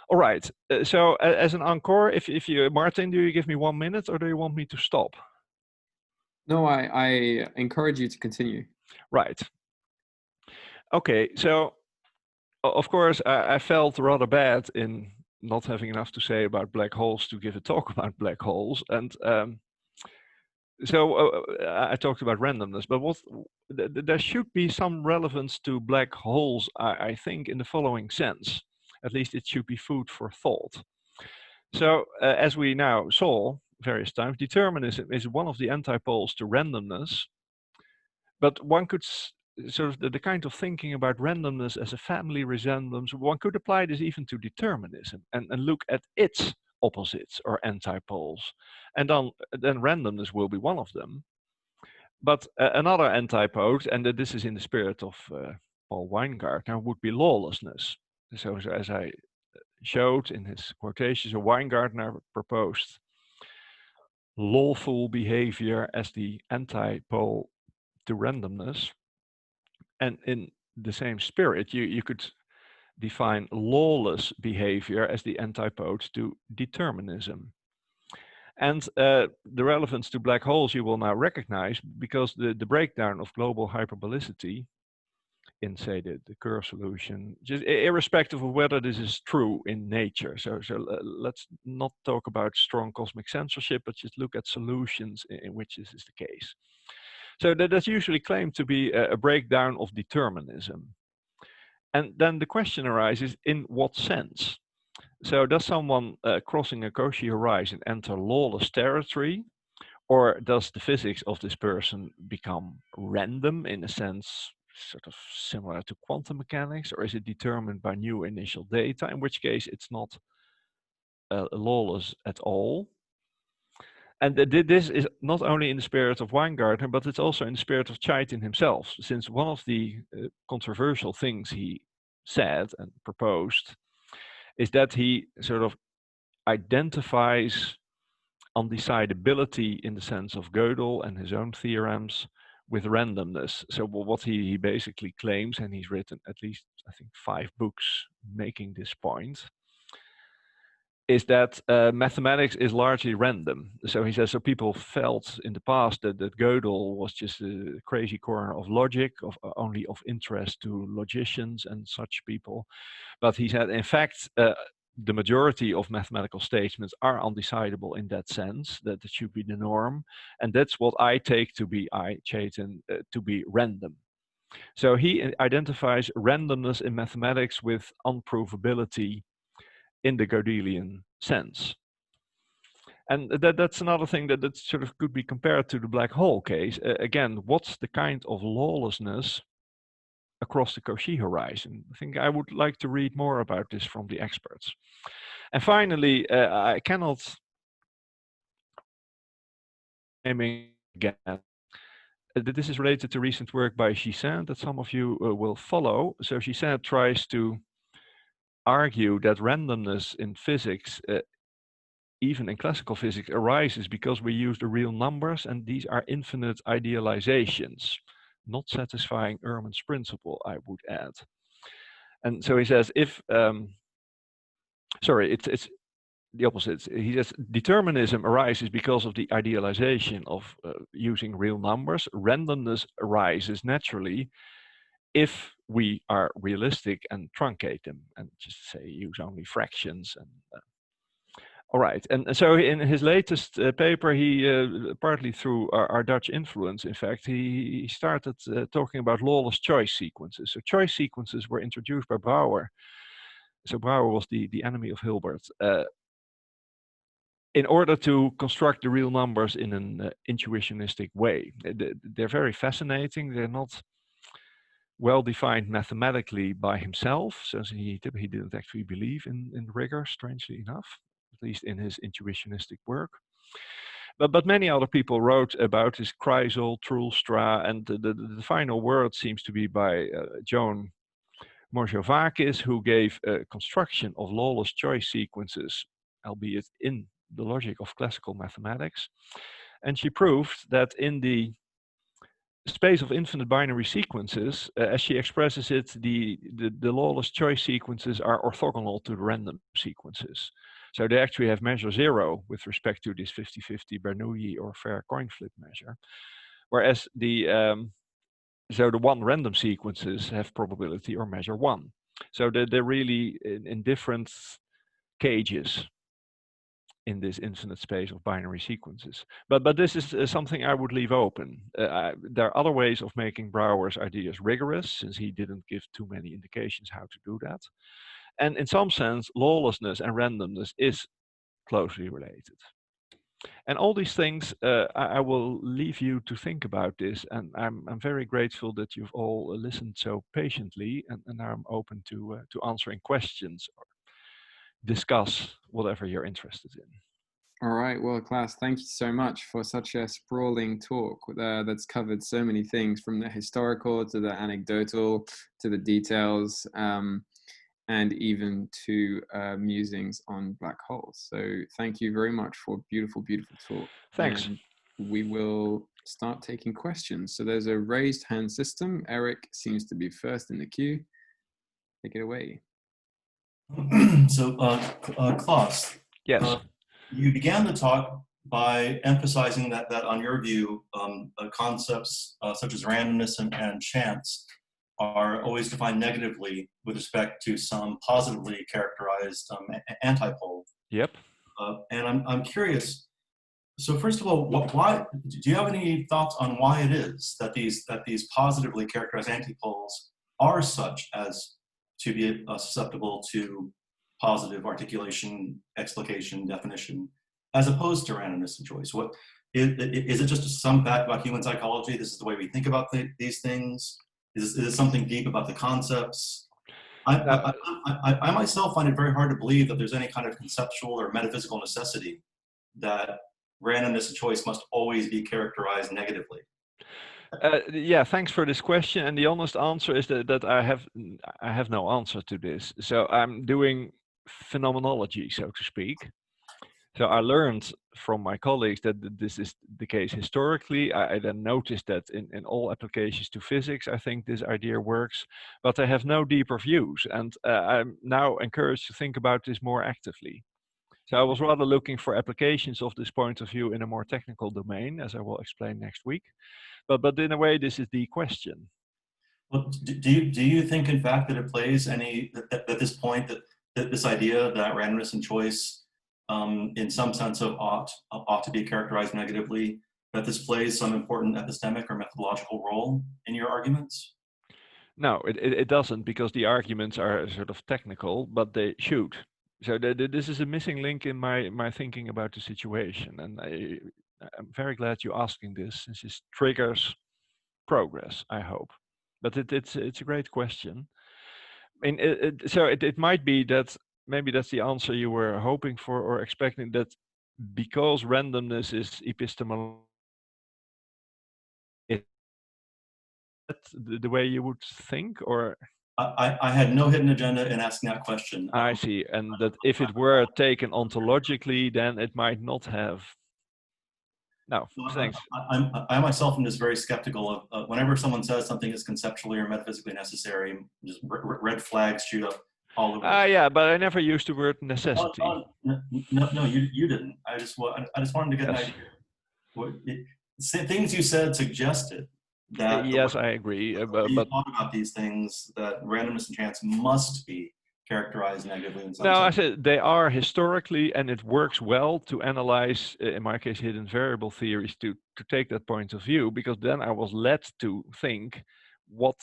All right, so as an encore, if you, Martin, do you give me 1 minute or do you want me to stop? No, I encourage you to continue. Right. Okay, so of course I felt rather bad in not having enough to say about black holes to give a talk about black holes. And so I talked about randomness, but there should be some relevance to black holes, I think, in the following sense. At least it should be food for thought. So as we now saw various times, determinism is one of the antipoles to randomness, but one could sort of the kind of thinking about randomness as a family resemblance, one could apply this even to determinism and look at its opposites or antipoles. And then randomness will be one of them. But another antipode, and this is in the spirit of Paul Weingartner, would be lawlessness. So as I showed in his quotations, Weingartner proposed lawful behavior as the antipole to randomness. And in the same spirit, you could define lawless behavior as the antipode to determinism. And the relevance to black holes you will now recognize, because the breakdown of global hyperbolicity in, say, the curve solution, just irrespective of whether this is true in nature. So let's not talk about strong cosmic censorship, but just look at solutions in which this is the case. So that's usually claimed to be a breakdown of determinism. And then the question arises, in what sense? So does someone crossing a Cauchy horizon enter lawless territory? Or does the physics of this person become random in a sense sort of similar to quantum mechanics? Or is it determined by new initial data, in which case it's not lawless at all? And this is not only in the spirit of Weingartner, but it's also in the spirit of Chaitin himself, since one of the controversial things he said and proposed is that he sort of identifies undecidability in the sense of Gödel and his own theorems with randomness. So what he basically claims, and he's written at least, I think, 5 books making this point, is that mathematics is largely random. So he says, so people felt in the past that Gödel was just a crazy corner of logic, only of interest to logicians and such people. But he said, in fact, the majority of mathematical statements are undecidable in that sense, that it should be the norm. And that's what I take to be, Chaitin, to be random. So he identifies randomness in mathematics with unprovability in the Gödelian sense. And that's another thing that sort of could be compared to the black hole case. Again, what's the kind of lawlessness across the Cauchy horizon? I think I would like to read more about this from the experts. And finally, I cannot naming again. This is related to recent work by Chaitin that some of you will follow. So Chaitin tries to argue that randomness in physics, even in classical physics, arises because we use the real numbers, and these are infinite idealizations, not satisfying Ehrman's principle, I would add. And so he says, if, sorry, it's the opposite. He says determinism arises because of the idealization of using real numbers. Randomness arises naturally if we are realistic and truncate them and just say use only fractions. And all right, and so in his latest paper, he partly through our Dutch influence, in fact, he started talking about lawless choice sequences. So choice sequences were introduced by Brouwer. So Brouwer was the enemy of Hilbert. In order to construct the real numbers in an intuitionistic way. They're very fascinating. They're not well defined mathematically by himself, so he didn't actually believe in rigor, strangely enough, at least in his intuitionistic work. But many other people wrote about this Kreisel, Troelstra, and the final word seems to be by Joan Morzovakis, who gave a construction of lawless choice sequences, albeit in the logic of classical mathematics. And she proved that in the space of infinite binary sequences, as she expresses it, the lawless choice sequences are orthogonal to the random sequences. So they actually have measure 0 with respect to this 50-50 Bernoulli or fair coin flip measure. Whereas the one random sequences have probability or measure 1. So they're really in different cages in this infinite space of binary sequences. But this is something I would leave open. There are other ways of making Brouwer's ideas rigorous, since he didn't give too many indications how to do that. And in some sense, lawlessness and randomness is closely related. And all these things, I will leave you to think about this. And I'm very grateful that you've all listened so patiently. And now I'm open to answering questions or discuss whatever you're interested in. All right. Well, Klaas, thank you so much for such a sprawling talk that's covered so many things, from the historical to the anecdotal to the details, and even to musings on black holes. So thank you very much for a beautiful, beautiful talk. Thanks. And we will start taking questions. So there's a raised hand system. Eric seems to be first in the queue. Take it away. So, Klaas, Yes. you began the talk by emphasizing that on your view, concepts such as randomness and chance are always defined negatively with respect to some positively characterized antipole. Yep. And I'm curious. So first of all, why do you have any thoughts on why it is that these positively characterized antipoles are such as to be susceptible to positive articulation, explication, definition, as opposed to randomness and choice? What is it? Just some fact about human psychology? This is the way we think about these things. Is it something deep about the concepts? I myself find it very hard to believe that there's any kind of conceptual or metaphysical necessity that randomness and choice must always be characterized negatively. Yeah, thanks for this question. And the honest answer is that I have no answer to this. So I'm doing phenomenology, so to speak. So I learned from my colleagues that this is the case historically. I then noticed that in all applications to physics, I think this idea works, but I have no deeper views. And I'm now encouraged to think about this more actively. So I was rather looking for applications of this point of view in a more technical domain, as I will explain next week. But in a way, this is the question. Well, do you think, in fact, that it plays any at this point that this idea that randomness and choice, in some sense of ought to be characterized negatively, that this plays some important epistemic or methodological role in your arguments? No, it doesn't, because the arguments are sort of technical, but they should. So this is a missing link in my thinking about the situation, and I'm very glad you're asking this, since this triggers progress, I hope. But it's a great question. I mean, it might be that maybe that's the answer you were hoping for or expecting, that because randomness is epistemological, the way you would think, or? I had no hidden agenda in asking that question. I see, and that if it were taken ontologically, then it might not have. No, thanks. I myself am just very skeptical of whenever someone says something is conceptually or metaphysically necessary, just red flags shoot up all over. Yeah, but I never used the word necessity. No, you didn't. I just wanted to get an idea. Things you said suggested that. Yes, I agree. But you talk about these things, that randomness and chance must be characterized negatively in some sense. No, I said they are historically, and it works well to analyze, in my case, hidden variable theories to take that point of view, because then I was led to think what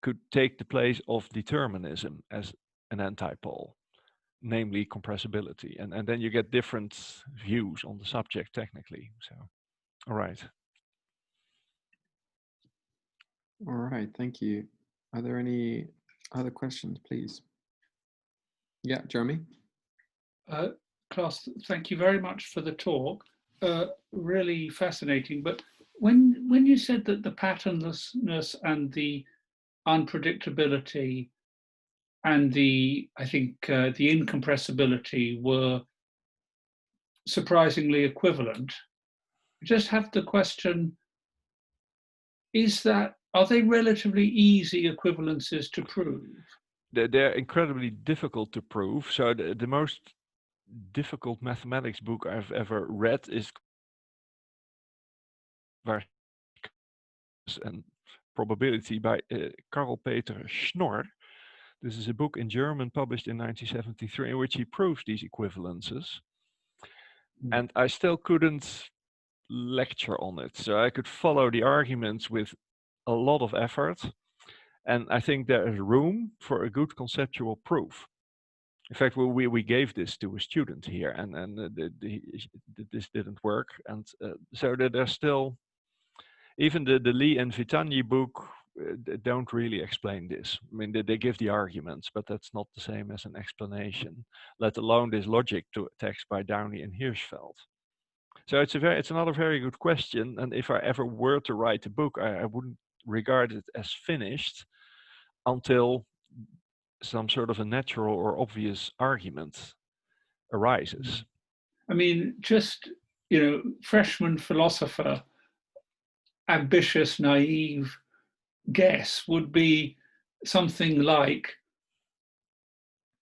could take the place of determinism as an antipole, namely compressibility. And then you get different views on the subject technically. So, all right. All right, thank you. Are there any other questions, please? Yeah, Jeremy? Klaas, thank you very much for the talk. Really fascinating. But when you said that the patternlessness and the unpredictability and the incompressibility were surprisingly equivalent, I just have the question, are they relatively easy equivalences to prove? They're incredibly difficult to prove. So the most difficult mathematics book I've ever read is and Probability by Karl Peter Schnorr. This is a book in German published in 1973 in which he proves these equivalences. And I still couldn't lecture on it. So I could follow the arguments with a lot of effort. And I think there is room for a good conceptual proof. In fact, we gave this to a student here, and this didn't work, and so there's still, even the Lee and Vitani book don't really explain this. I mean, they give the arguments, but that's not the same as an explanation, let alone this logic to text by Downey and Hirschfeld. So it's another very good question, and if I ever were to write a book, I wouldn't regard it as finished until some sort of a natural or obvious argument arises. I mean, just, you know, freshman philosopher, ambitious, naive guess would be something like,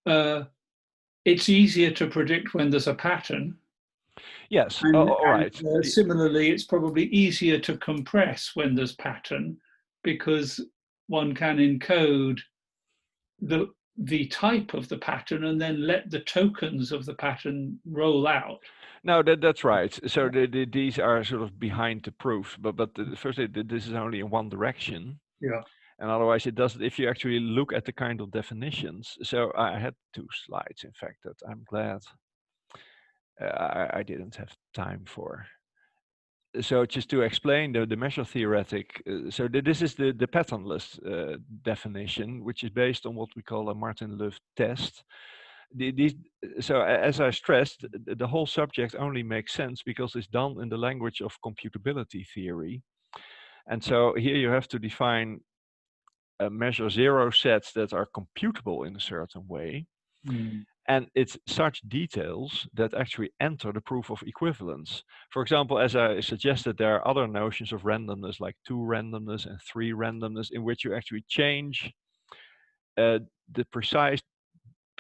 it's easier to predict when there's a pattern. Yes, And, all right. Similarly, it's probably easier to compress when there's pattern, because one can encode the type of the pattern and then let the tokens of the pattern roll out. No, that's right. So these are sort of behind the proof, but firstly, this is only in one direction. Yeah. And otherwise it doesn't, if you actually look at the kind of definitions. So I had 2 slides, in fact, that I'm glad I didn't have time for. So just to explain the measure theoretic, so this is the patternless definition, which is based on what we call a Martin-Löf test. So as I stressed, the whole subject only makes sense because it's done in the language of computability theory. And so here you have to define measure zero sets that are computable in a certain way. And it's such details that actually enter the proof of equivalence. For example, as I suggested, there are other notions of randomness, like 2 randomness and 3 randomness, in which you actually change the precise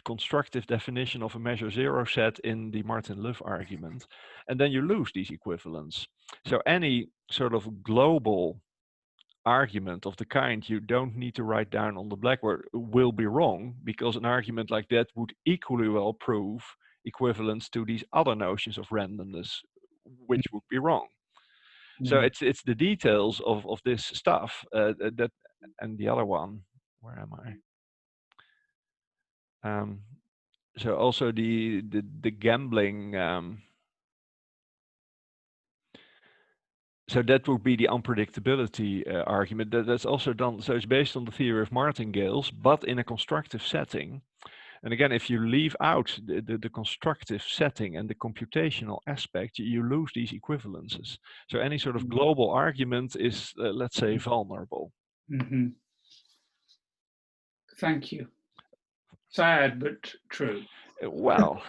constructive definition of a measure zero set in the Martin-Löf argument, and then you lose these equivalents. So any sort of global argument of the kind you don't need to write down on the blackboard will be wrong, because an argument like that would equally well prove equivalence to these other notions of randomness, which would be wrong. So it's the details of this stuff that, and the other one, where am I? So also the gambling, so that would be the unpredictability argument. That's also done, so it's based on the theory of martingales, but in a constructive setting. And again, if you leave out the constructive setting and the computational aspect, you lose these equivalences. So any sort of global argument is, let's say, vulnerable. Thank you. Sad, but true. Well,